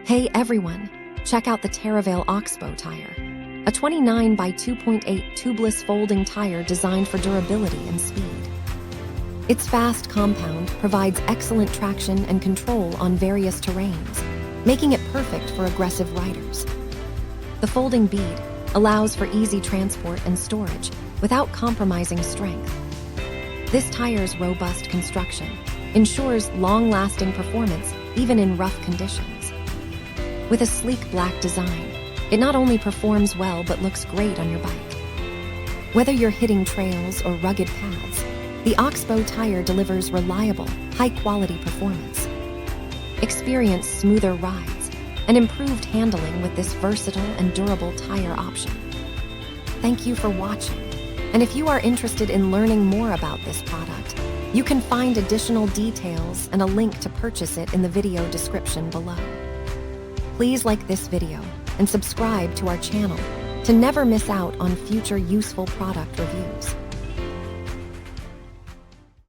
Hey everyone, check out the Teravail Oxbow Tire, a 29x2.8 tubeless folding tire designed for durability and speed. Its fast compound provides excellent traction and control on various terrains, making it perfect for aggressive riders. The folding bead allows for easy transport and storage without compromising strength. This tire's robust construction ensures long-lasting performance even in rough conditions. With a sleek black design, it not only performs well but looks great on your bike. Whether you're hitting trails or rugged paths, the Oxbow tire delivers reliable, high-quality performance. Experience smoother rides and improved handling with this versatile and durable tire option. Thank you for watching, and if you are interested in learning more about this product, you can find additional details and a link to purchase it in the video description below. Please like this video and subscribe to our channel to never miss out on future useful product reviews.